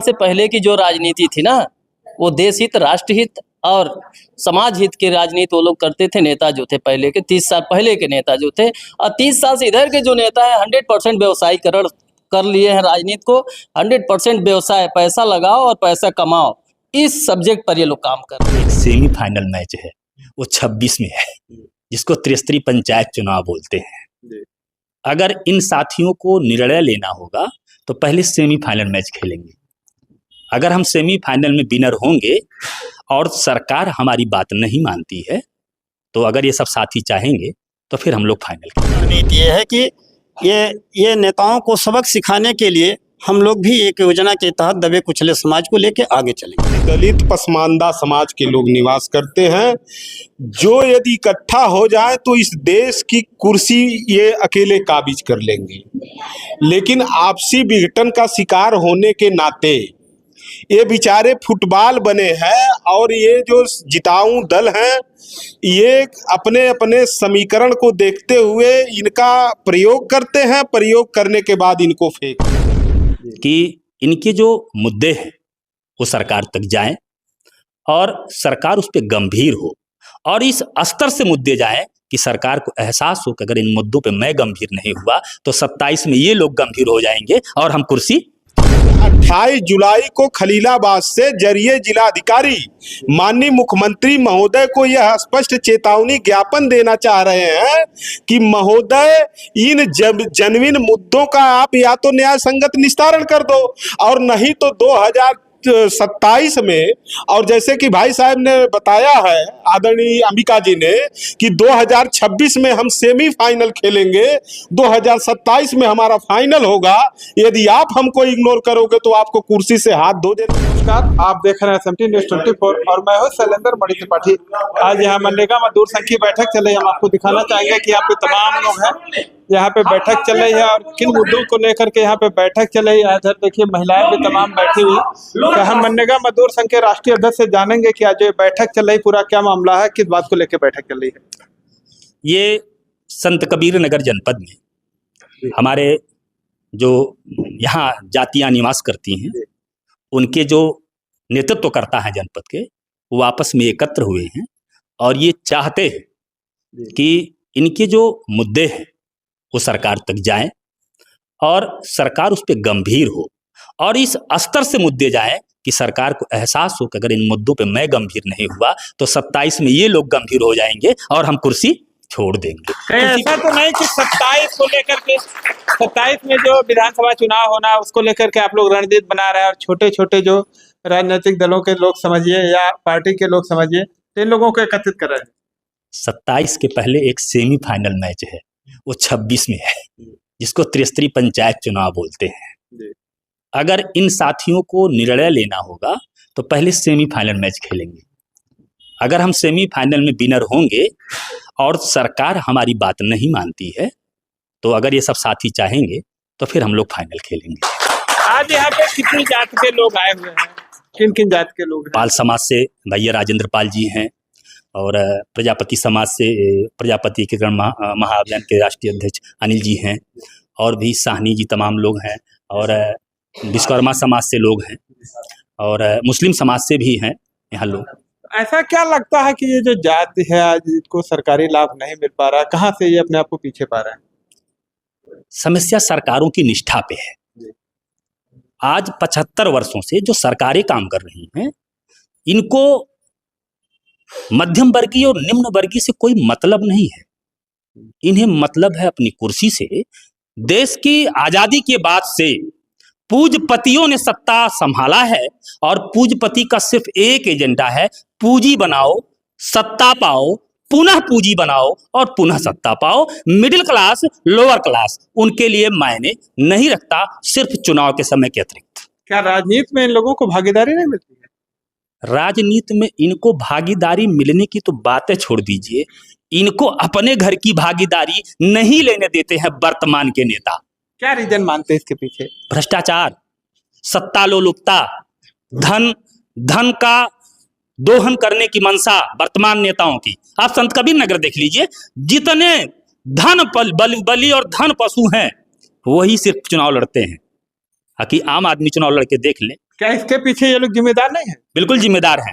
से पहले की जो राजनीति थी ना, वो देश हित, राष्ट्र हित और समाज हित की राजनीति वो लोग करते थे। नेता जो थे पहले के 30 साल पहले के नेता जो थे, और 30 साल से इधर के जो नेता है 100% व्यवसायीकरण कर लिए हैं राजनीति को। 100% व्यवसाय, पैसा लगाओ और पैसा कमाओ, इस सब्जेक्ट पर ये लोग काम कर रहे हैं। एक सेमीफाइनल मैच है, वो 26 में है, जिसको त्रिस्तरीय पंचायत चुनाव बोलते हैं। अगर इन साथियों को निर्णय लेना होगा तो पहले सेमीफाइनल मैच खेलेंगे। अगर हम सेमीफाइनल में विनर होंगे और सरकार हमारी बात नहीं मानती है, तो अगर ये सब साथी चाहेंगे तो फिर हम लोग फाइनल खेलेंगे। रणनीति ये है कि ये नेताओं को सबक सिखाने के लिए हम लोग भी एक योजना के तहत दबे कुचले समाज को लेके आगे चलेंगे। दलित पसमानदा समाज के लोग निवास करते हैं, जो यदि इकट्ठा हो जाए तो इस देश की कुर्सी ये अकेले काबिज कर लेंगे। लेकिन आपसी विघटन का शिकार होने के नाते ये बेचारे फुटबॉल बने हैं, और ये जो जिताऊ दल हैं ये अपने अपने समीकरण को देखते हुए इनका प्रयोग करते हैं। प्रयोग करने के बाद इनको फेंक कि इनके जो मुद्दे हैं वो सरकार तक जाएं और सरकार उस पर गंभीर हो, और इस स्तर से मुद्दे जाएं कि सरकार को एहसास हो कि अगर इन मुद्दों पे मैं गंभीर नहीं हुआ तो 27 में ये लोग गंभीर हो जाएंगे और हम कुर्सी। 28 जुलाई को खलीलाबाद से जरिए जिलाधिकारी माननीय मुख्यमंत्री महोदय को यह स्पष्ट चेतावनी ज्ञापन देना चाह रहे हैं कि महोदय, इन जेन्युइन मुद्दों का आप या तो न्याय संगत निस्तारण कर दो, और नहीं तो 2027 में, और जैसे कि भाई साहब ने बताया है आदरणीय अंबिका जी ने, कि 2026 में हम सेमीफाइनल खेलेंगे, 2027 में हमारा फाइनल होगा। यदि आप हमको इग्नोर करोगे तो आपको कुर्सी से हाथ धो देंगे। नमस्कार, आप देख रहे हैं SMP News 24 और मैं हूं शैलेंद्र मणि त्रिपाठी। आज यहाँ मनरेगा मजदूर संघ की बैठक चल रही है। हम आपको दिखाना चाहेंगे कि यहाँ पे तमाम लोग हैं, यहाँ पे बैठक चल रही है और किन मुद्दों को लेकर के यहाँ पे बैठक चल रही है। इधर देखिए महिलाएं भी तमाम बैठी हुई। तो हम मनरेगा मजदूर संघ के राष्ट्रीय अध्यक्ष से जानेंगे कि आज ये बैठक चल रही, पूरा क्या मामला है, किस बात को लेकर बैठक चल रही है। ये संत कबीर नगर जनपद में हमारे जो यहाँ जातियाँ निवास करती हैं, उनके जो नेतृत्व करता है जनपद के, वो आपस में एकत्र हुए हैं और ये चाहते हैं कि इनके जो मुद्दे हैं वो सरकार तक जाएं और सरकार उस पर गंभीर हो, और इस स्तर से मुद्दे जाएं कि सरकार को एहसास हो कि अगर इन मुद्दों पे मैं गंभीर नहीं हुआ तो 27 में ये लोग गंभीर हो जाएंगे और हम कुर्सी छोड़ देंगे। ऐसा तो नहीं कि 27 को लेकर के 27 में जो विधानसभा चुनाव होना उसको लेकर के आप लोग रणनीति बना रहे हैं, और छोटे छोटे जो राजनीतिक दलों के लोग समझिए या पार्टी के लोग समझिए, इन लोगों को एकत्रित कर रहे हैं। 27 के पहले एक सेमीफाइनल मैच है, वो 26 में है, जिसको त्रिस्तरीय पंचायत चुनाव बोलते हैं। अगर इन साथियों को निर्णय लेना होगा तो पहले सेमीफाइनल मैच खेलेंगे। अगर हम सेमीफाइनल में विनर होंगे और सरकार हमारी बात नहीं मानती है, तो अगर ये सब साथी चाहेंगे तो फिर हम लोग फाइनल खेलेंगे। आज यहाँ पे कितनी जात के लोग आए हुए हैं, किन किन जात के लोग हैं? पाल समाज से भैया राजेंद्र पाल जी हैं, और प्रजापति समाज से प्रजापति एकीकरण महाअभियान के राष्ट्रीय अध्यक्ष अनिल जी हैं, और भी साहनी जी, तमाम लोग हैं, और विश्वकर्मा समाज से लोग हैं, और मुस्लिम समाज से भी हैं यहाँ लोग। ऐसा क्या लगता है कि ये जो जाति है आज इसको सरकारी लाभ नहीं मिल पा रहा, कहाँ से ये अपने आप को पीछे पा रहे हैं? समस्या सरकारों की निष्ठा पे है। आज 75 वर्षों से जो सरकारें काम कर रही हैं, इनको मध्यम वर्गीय और निम्न वर्गीय से कोई मतलब नहीं है। इन्हें मतलब है अपनी कुर्सी से। देश की आजादी के बाद से पूंजीपतियों ने सत्ता संभाला है, और पूंजीपति का सिर्फ एक एजेंडा है, पूंजी बनाओ, सत्ता पाओ, पुनः पूंजी बनाओ और पुनः सत्ता पाओ। मिडिल क्लास, लोअर क्लास, उनके लिए मायने नहीं रखता, सिर्फ चुनाव के समय के अतिरिक्त। क्या राजनीति में इन लोगों को भागीदारी नहीं मिलती है? राजनीति में इनको भागीदारी मिलने की तो बातें छोड़ दीजिए, इनको अपने घर की भागीदारी नहीं लेने देते हैं वर्तमान के नेता। क्या रीजन मानते हैं इसके पीछे? भ्रष्टाचार, सत्ता लोलुपता, धन का दोहन करने की मंशा वर्तमान नेताओं की। आप संत कबीर नगर देख लीजिए, जितने धन बलि और धन पशु हैं वही सिर्फ चुनाव लड़ते हैं। कि आम आदमी चुनाव लड़के देख ले क्या इसके पीछे ये लोग जिम्मेदार नहीं है? बिल्कुल जिम्मेदार हैं,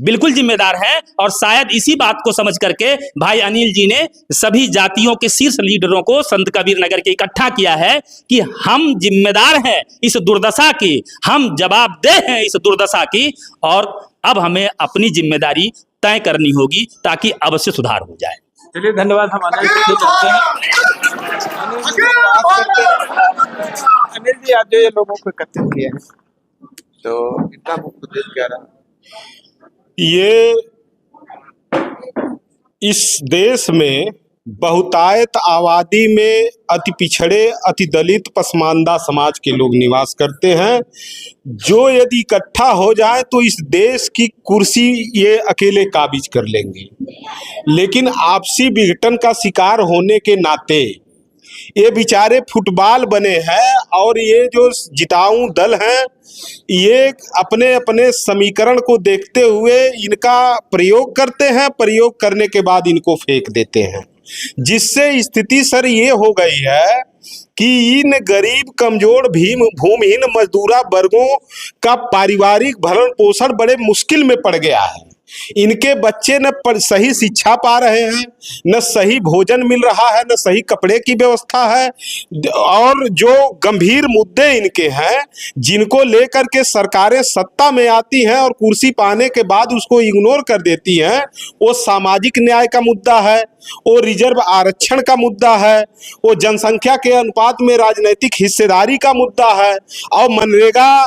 बिल्कुल जिम्मेदार हैं। और शायद इसी बात को समझ करके भाई अनिल जी ने सभी जातियों के शीर्ष लीडरों को संत कबीर नगर के इकट्ठा किया है कि हम जिम्मेदार हैं इस दुर्दशा की, हम जवाबदेह हैं इस दुर्दशा की, और अब हमें अपनी जिम्मेदारी तय करनी होगी ताकि अवश्य सुधार हो जाए। चलिए धन्यवाद। हम अनिल जी से जानते हैं। अनिल जी से बात करते हैं। अनिल जी, आज जो ये लोगों को एकत्रित किया है, तो इनका मुख्य उद्देश्य क्या रहा? ये इस देश में बहुतायत आबादी में अति पिछड़े, अति दलित, पसमानदा समाज के लोग निवास करते हैं, जो यदि इकट्ठा हो जाए तो इस देश की कुर्सी ये अकेले काबिज कर लेंगे। लेकिन आपसी विघटन का शिकार होने के नाते ये बेचारे फुटबॉल बने हैं, और ये जो जिताऊ दल हैं ये अपने अपने समीकरण को देखते हुए इनका प्रयोग करते हैं, प्रयोग करने के बाद इनको फेंक देते हैं, जिससे स्थिति सर ये हो गई है कि इन गरीब, कमजोर, भूमिहीन मजदूरा वर्गों का पारिवारिक भरण पोषण बड़े मुश्किल में पड़ गया है। इनके बच्चे न सही शिक्षा पा रहे हैं, न सही भोजन मिल रहा है, न सही कपड़े की व्यवस्था है, और जो गंभीर मुद्दे इनके हैं जिनको लेकर के सरकारें सत्ता में आती हैं और कुर्सी पाने के बाद उसको इग्नोर कर देती हैं, वो सामाजिक न्याय का मुद्दा है, वो रिजर्व आरक्षण का मुद्दा है, वो जनसंख्या के अनुपात में राजनीतिक हिस्सेदारी का मुद्दा है, और मनरेगा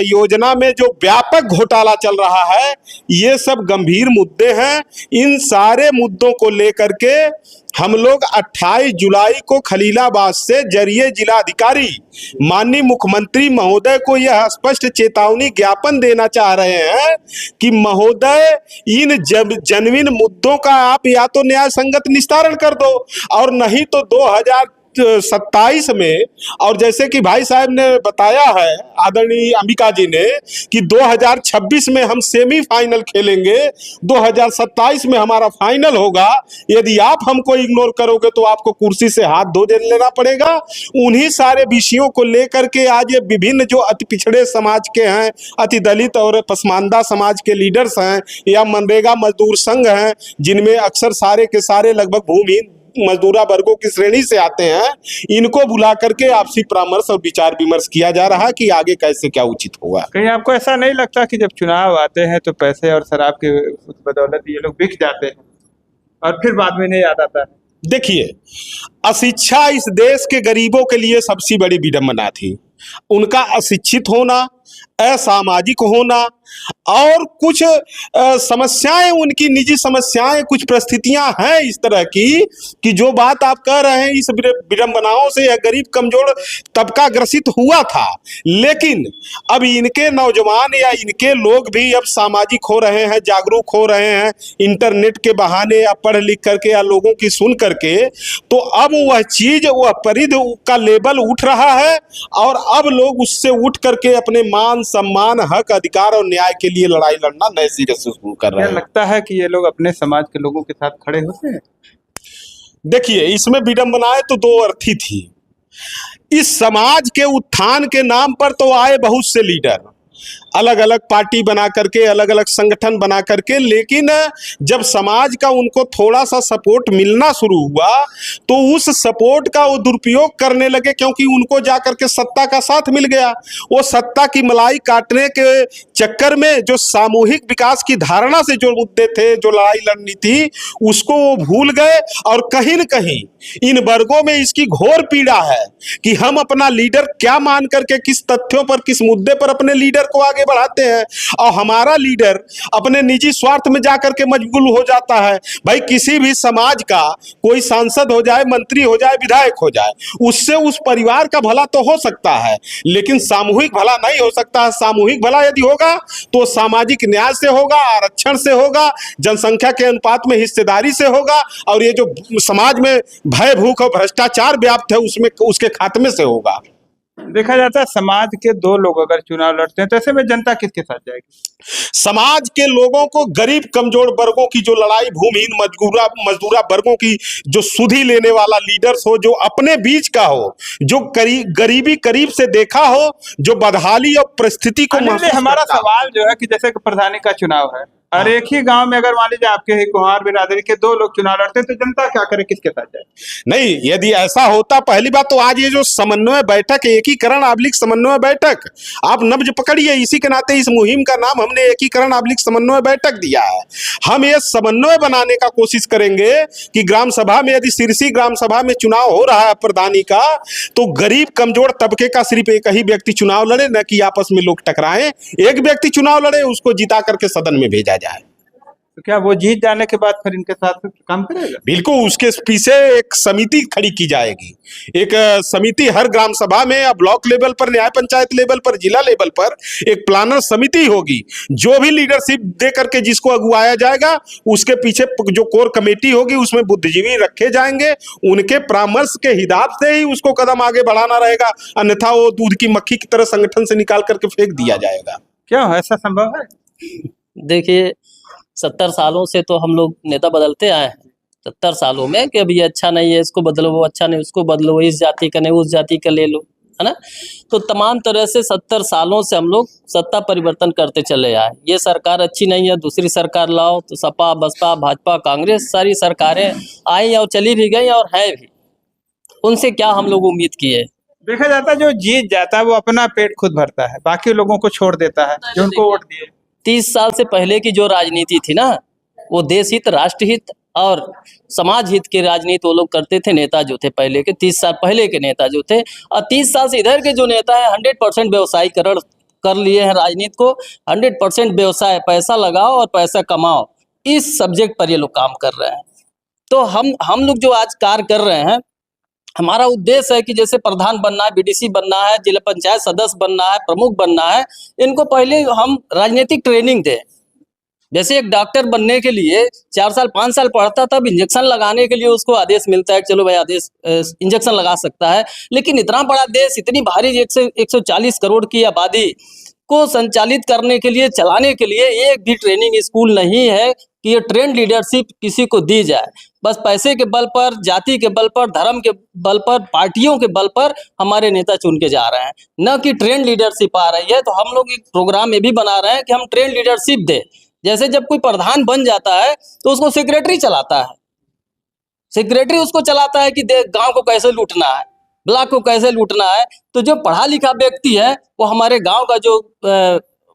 योजना में जो व्यापक घोटाला चल रहा है, ये सब गंभीर मुद्दे हैं। इन सारे मुद्दों को लेकर के हम लोग 28 जुलाई को खलीलाबाद से जरिए जिलाधिकारी माननीय मुख्यमंत्री महोदय को यह स्पष्ट चेतावनी ज्ञापन देना चाह रहे हैं कि महोदय, इन जेन्युइन मुद्दों का आप या तो न्याय संगत निस्तारण कर दो, और नहीं तो 2027 में, और जैसे कि भाई साहब ने बताया है आदरणीय अंबिका जी ने कि 2026 में हम सेमीफाइनल खेलेंगे, 2027 में हमारा फाइनल होगा। यदि आप हमको इग्नोर करोगे तो आपको कुर्सी से हाथ धो लेना पड़ेगा। उन्हीं सारे विषयों को लेकर के आज ये विभिन्न जो अति पिछड़े समाज के हैं, अति दलित और पसमानदा समाज के लीडर्स हैं, या मनरेगा मजदूर संघ हैं, जिनमें अक्सर सारे के सारे लगभग भूमिहीन मजदूरा वर्गों की श्रेणी से आते हैं, इनको बुला करके आपसी परामर्श और विचार विमर्श किया जा रहा है कि आगे कैसे क्या उचित होगा। कहीं आपको ऐसा नहीं लगता कि जब चुनाव आते हैं तो पैसे और शराब की बदौलत ये लोग बिक जाते हैं और फिर बाद में नहीं याद आता है? देखिए, अशिक्षा इस देश के गरीबों के लिए सबसे बड़ी विडंबना थी। उनका अशिक्षित होना, असामाजिक होना, और कुछ समस्याएं, उनकी निजी समस्याएं, कुछ परिस्थितियां हैं इस तरह की कि जो बात आप कह रहे हैं, इस विडंबनाओं से यह गरीब कमजोर तबका ग्रसित हुआ था। लेकिन अब इनके नौजवान या इनके लोग भी अब सामाजिक हो रहे हैं, जागरूक हो रहे हैं, इंटरनेट के बहाने या पढ़ लिख करके या लोगों की सुन करके, तो अब वह चीज, वह परिधि का लेवल उठ रहा है, और अब लोग उससे उठ करके अपने मान, सम्मान, हक, अधिकार और न्याय के लिए लड़ाई लड़ना नए सिरे से शुरू कर रहे हैं। लगता है कि ये लोग अपने समाज के लोगों के साथ खड़े होते हैं? देखिए, इसमें विडंबनाएं तो दो अर्थी थी। इस समाज के उत्थान के नाम पर तो आए बहुत से लीडर, अलग अलग पार्टी बना करके, अलग अलग संगठन बना करके, लेकिन जब समाज का उनको थोड़ा सा सपोर्ट मिलना शुरू हुआ तो उस सपोर्ट का वो दुरुपयोग करने लगे, क्योंकि उनको जा करके सत्ता का साथ मिल गया। वो सत्ता की मलाई काटने के चक्कर में जो सामूहिक विकास की धारणा से जो मुद्दे थे, जो लड़ाई लड़नी थी, उसको वो भूल गए। और कहीं न कहीं इन वर्गों में इसकी घोर पीड़ा है कि हम अपना लीडर क्या मान करके, किस तथ्यों पर, किस मुद्दे पर अपने लीडर को आगे बढ़ाते हैं, और हमारा लीडर अपने निजी स्वार्थ में जाकर के मशगूल हो जाता है। भाई, किसी भी समाज का कोई सांसद हो जाए, मंत्री हो जाए, विधायक हो जाए, उससे उस परिवार का भला तो हो सकता है, लेकिन सामूहिक भला नहीं हो सकता है। सामूहिक भला यदि होगा तो सामाजिक न्याय से होगा, आरक्षण से होगा, जनसंख्या के अनुपात में हिस्सेदारी से होगा, और ये जो समाज में भय, भूख और भ्रष्टाचार व्याप्त है उसमें, उसके खात्मे से होगा। देखा जाता है समाज के दो लोग अगर चुनाव लड़ते हैं तो ऐसे में जनता किसके साथ जाएगी? समाज के लोगों को, गरीब कमजोर वर्गों की जो लड़ाई, भूमिहीन मजदूरा वर्गों की जो सुधि लेने वाला लीडर्स हो, जो अपने बीच का हो, जो गरीबी करीब से देखा हो, जो बदहाली और परिस्थिति को अनिल जी, महसूस हमारा करता हो। सवाल जो है कि जैसे कि प्रधानी का चुनाव है और एक ही गांव में अगर मान लीजिए आपके ही कुम्हार बिरादरी के दो लोग चुनाव लड़ते हैं तो जनता क्या करे, किसके साथ जाए? नहीं, यदि ऐसा होता, पहली बात तो आज ये जो समन्वय बैठक, एकीकरण आबलिक समन्वय बैठक, आप नब्ज पकड़िए, इसी के नाते इस मुहिम का नाम हमने एकीकरण आबलिक समन्वय बैठक दिया है। हम ये समन्वय बनाने का कोशिश करेंगे कि ग्राम सभा में, यदि सिरसी ग्राम सभा में चुनाव हो रहा है प्रधानी का, तो गरीब कमजोर तबके का सिर्फ एक ही व्यक्ति चुनाव लड़े, न कि आपस में लोग टकराएं। एक व्यक्ति चुनाव लड़े, उसको जिता करके सदन में भेजा जाए। तो क्या वो जीत जाने के बाद फिर इनके साथ काम करेगा? बिल्कुल, उसके पीछे एक समिति खड़ी की जाएगी। एक समिति हर ग्राम सभा में या ब्लॉक लेवल पर, न्याय पंचायत लेवल पर, जिला लेवल पर एक प्लानर समिति होगी। जो भी लीडरशिप दे करके जिसको अगुवाया जाएगा, उसके पीछे जो कोर कमेटी होगी उसमें बुद्धिजीवी रखे जाएंगे। उनके परामर्श के हिसाब से ही उसको कदम आगे बढ़ाना रहेगा, अन्यथा वो दूध की मक्खी की तरह संगठन से निकाल करके फेंक दिया जाएगा। क्या ऐसा संभव है? देखिए, 70 सालों से तो हम लोग नेता बदलते आए हैं। 70 सालों में कि अभी ये अच्छा नहीं है, इसको बदलो, वो अच्छा नहीं, उसको बदलो, इस जाति का नहीं, उस जाति का ले लो, है ना। तो तमाम तरह से 70 सालों से हम लोग सत्ता परिवर्तन करते चले आए। ये सरकार अच्छी नहीं है, दूसरी सरकार लाओ, तो सपा, बसपा, भाजपा, कांग्रेस, सारी सरकारें आई और चली भी गई और है भी। उनसे क्या हम लोग उम्मीद किए? देखा जाता है जो जीत जाता है वो अपना पेट खुद भरता है, बाकी लोगों को छोड़ देता है जो उनको वोट दिए। 30 साल से पहले की जो राजनीति थी ना, वो देश हित, राष्ट्र हित और समाज हित की राजनीति वो लोग करते थे। नेता जो थे पहले के, 30 साल पहले के नेता जो थे, और 30 साल से इधर के जो नेता है 100% व्यवसायीकरण कर लिए हैं राजनीति को। 100% व्यवसाय, पैसा लगाओ और पैसा कमाओ, इस सब्जेक्ट पर ये लोग काम कर रहे हैं। तो हम लोग जो आज कार्य कर रहे हैं, हमारा उद्देश्य है कि जैसे प्रधान बनना है, बीडीसी बनना है, जिला पंचायत सदस्य बनना है, प्रमुख बनना है, इनको पहले हम राजनीतिक ट्रेनिंग दें। जैसे एक डॉक्टर बनने के लिए 4 साल 5 साल पढ़ता, तब इंजेक्शन लगाने के लिए उसको आदेश मिलता है कि चलो भाई आदेश इंजेक्शन लगा सकता है। लेकिन इतना बड़ा देश, इतनी भारी 140 करोड़ की आबादी को संचालित करने के लिए, चलाने के लिए एक भी ट्रेनिंग स्कूल नहीं है कि ये ट्रेंड लीडरशिप किसी को दी जाए। बस पैसे के बल पर, जाति के बल पर, धर्म के बल पर, पार्टियों के बल पर हमारे नेता चुन के जा रहे हैं, न कि ट्रेंड लीडरशिप आ रही है। तो हम लोग एक प्रोग्राम में भी बना रहे हैं कि हम ट्रेंड लीडरशिप दें। जैसे जब कोई प्रधान बन जाता है तो उसको सेक्रेटरी चलाता है, सेक्रेटरी उसको चलाता है कि गांव को कैसे लूटना है, ब्लॉक को कैसे लूटना है। तो जो पढ़ा लिखा व्यक्ति है वो हमारे गांव का जो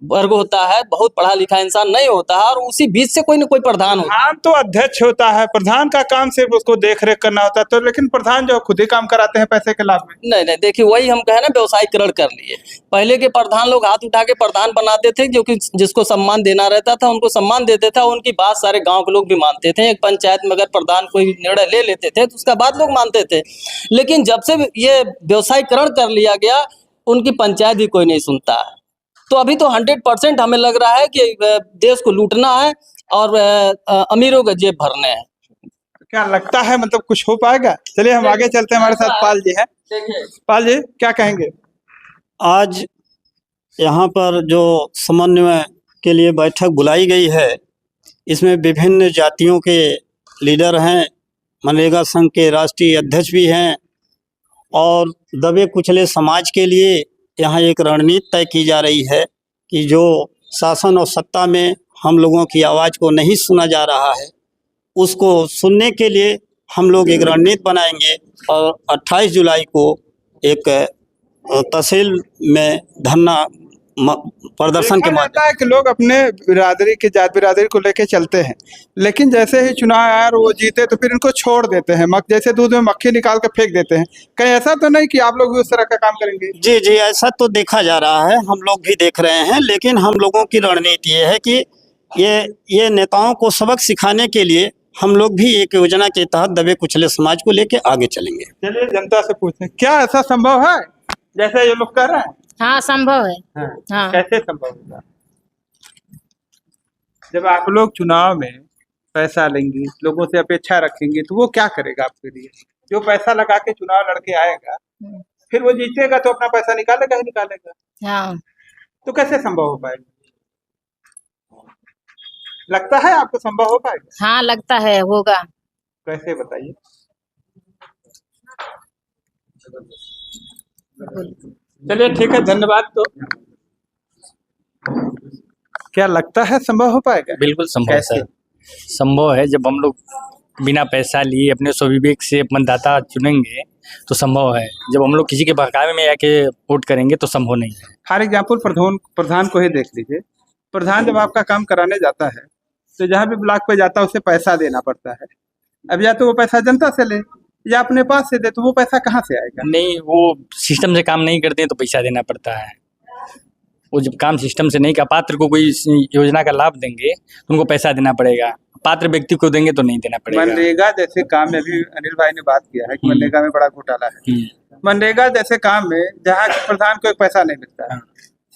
वर्ग होता है, बहुत पढ़ा लिखा इंसान नहीं होता है, और उसी बीच से कोई ना कोई प्रधान होता है। प्रधान तो अध्यक्ष होता है, प्रधान का काम सिर्फ उसको देख रेख करना होता है। तो लेकिन प्रधान जो खुद ही काम कराते हैं पैसे के लाभ में। नहीं, देखिए वही हम कहे ना, व्यवसायीकरण कर लिए। पहले के प्रधान लोग हाथ उठा के प्रधान बनाते थे, क्योंकि जिसको सम्मान देना रहता था उनको सम्मान देते था, उनकी बात सारे गाँव के लोग भी मानते थे। एक पंचायत में अगर प्रधान कोई निर्णय ले लेते थे तो उसका बात लोग मानते थे। लेकिन जब से ये व्यवसायीकरण कर लिया गया, उनकी पंचायत भी कोई नहीं सुनता है। तो अभी तो 100% हमें लग रहा है कि देश को लूटना है और अमीरों का जेब भरने हैं। क्या लगता है, मतलब कुछ हो पाएगा? चलिए हम आगे चलते हैं, हमारे साथ पाल जी हैं। पाल जी, क्या कहेंगे? आज यहाँ पर जो समन्वय के लिए बैठक बुलाई गई है, इसमें विभिन्न जातियों के लीडर हैं, मनरेगा संघ के राष्ट्रीय अध्यक्ष भी हैं, और दबे कुचले समाज के लिए यहाँ एक रणनीति तय की जा रही है कि जो शासन और सत्ता में हम लोगों की आवाज़ को नहीं सुना जा रहा है, उसको सुनने के लिए हम लोग एक रणनीति बनाएंगे। और 28 जुलाई को एक तहसील में धरना प्रदर्शन के माध्यम है कि लोग अपने बिरादरी के, जात बिरादरी को लेके चलते हैं, लेकिन जैसे ही चुनाव आया और वो जीते तो फिर इनको छोड़ देते हैं, जैसे दूध में मक्खी निकाल के फेंक देते हैं। कहीं ऐसा तो नहीं कि आप लोग भी उस तरह का काम करेंगे? जी, ऐसा तो देखा जा रहा है, हम लोग भी देख रहे हैं। लेकिन हम लोगों की रणनीति ये है कि ये नेताओं को सबक सिखाने के लिए हम लोग भी एक योजना के तहत दबे कुचले समाज को लेके आगे चलेंगे। चलिए जनता से पूछते हैं, क्या ऐसा संभव है जैसे ये लोग कर रहे हैं? हाँ, संभव है। हाँ। कैसे संभव होगा? जब आप लोग चुनाव में पैसा लेंगी, लोगों से अपेक्षा रखेंगे, तो वो क्या करेगा आपके लिए? जो पैसा लगा के चुनाव लड़के आएगा, फिर वो जीतेगा तो अपना पैसा निकालेगा ही निकालेगा। हाँ। तो कैसे संभव हो पाएगा? लगता है आपको संभव हो पाएगा? हाँ लगता है होगा। कैसे बताइए? चलिए ठीक है, धन्यवाद। तो क्या लगता है संभव हो पाएगा? बिल्कुल संभव कैसे? है। संभव है, जब हम लोग बिना पैसा लिए अपने स्वविवेक से मतदाता चुनेंगे तो संभव है। जब हम लोग किसी के बहकावे में आके वोट करेंगे तो संभव नहीं है। फॉर एग्जाम्पल प्रधान को ही देख लीजिए। प्रधान जब आपका काम कराने जाता है तो जहाँ भी ब्लॉक पे जाता है उसे पैसा देना पड़ता है। अब या तो वो पैसा जनता से ले या अपने पास से दे, तो वो पैसा कहाँ से आएगा? नहीं, वो सिस्टम से काम नहीं करते हैं तो पैसा देना पड़ता है। वो जब काम सिस्टम से नहीं का, पात्र को कोई योजना का लाभ देंगे तो उनको पैसा देना पड़ेगा, पात्र व्यक्ति को देंगे तो नहीं देना पड़ेगा। मनरेगा जैसे काम में भी अनिल भाई ने बात किया है कि मनरेगा में बड़ा घोटाला है। मनरेगा जैसे काम में जहाँ प्रधान को एक पैसा नहीं मिलता है,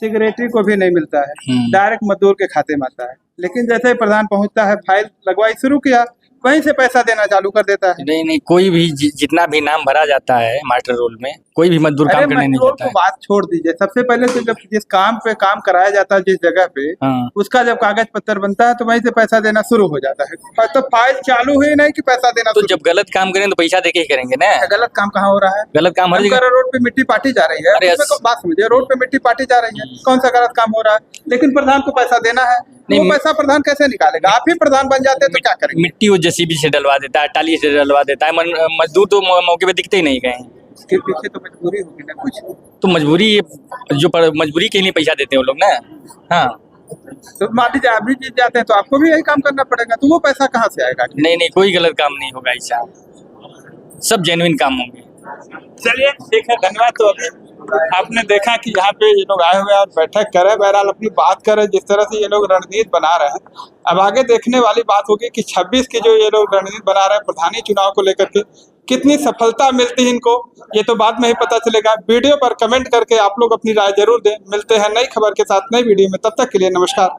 सेक्रेटरी को भी नहीं मिलता है, डायरेक्ट मजदूर के खाते में आता है। लेकिन जैसे ही प्रधान पहुंचता है, फाइल लगवाई शुरू किया, वहीं से पैसा देना चालू कर देता है। नहीं, कोई भी जितना भी नाम भरा जाता है मास्टर रोल में, कोई भी मजदूर काम करने नहीं मजदूर जाता को है। बात छोड़ दीजिए। सबसे पहले तो जब जिस काम पे काम कराया जाता है, जिस जगह पे, हाँ। उसका जब कागज पत्र बनता है तो वहीं से पैसा देना शुरू हो जाता है। तो फाइल चालू हुई नहीं कि पैसा देना तो शुरू। जब गलत काम करें तो पैसा देके ही करेंगे ना। गलत काम कहाँ हो रहा है? गलत काम हर जगह। रोड पे मिट्टी पाटी जा रही है, अरे उसमें तो बात समझिए, रोड पे मिट्टी पाटी जा रही है, कौन सा गलत काम हो रहा है? लेकिन प्रधान को पैसा देना है, वो पैसा प्रधान कैसे निकालेगा? आप ही प्रधान बन जाते तो क्या करेंगे? मिट्टी वो जेसीबी से डलवा देता है, टाली से डलवा देता है, मजदूर तो मौके पे दिखते ही नहीं कहीं। इसके पीछे तो मजबूरी होगी ना कुछ। तो मजबूरी, मजबूरी के लिए पैसा देते हैं वो लोग ना। हाँ, तो मान लीजिए आप भी जीत जाते हैं तो आपको भी यही काम करना पड़ेगा, तो वो पैसा कहाँ से आएगा? नहीं, कोई गलत काम नहीं होगा ऐसा, सब जेन्युइन काम होंगे। चलिए ठीक है, धन्यवाद। तो अभी आपने देखा कि यहाँ पे ये लोग आए हुए हैं और बैठक कर रहे हैं, बहरहाल अपनी बात कर रहे हैं, जिस तरह से ये लोग रणनीति बना रहे हैं। अब आगे देखने वाली बात होगी कि 26 की जो ये लोग रणनीति बना रहे हैं प्रधानी चुनाव को लेकर के, कितनी सफलता मिलती है इनको, ये तो बाद में ही पता चलेगा। वीडियो पर कमेंट करके आप लोग अपनी राय जरूर दें। मिलते हैं नई खबर के साथ नई वीडियो में, तब तक के लिए नमस्कार।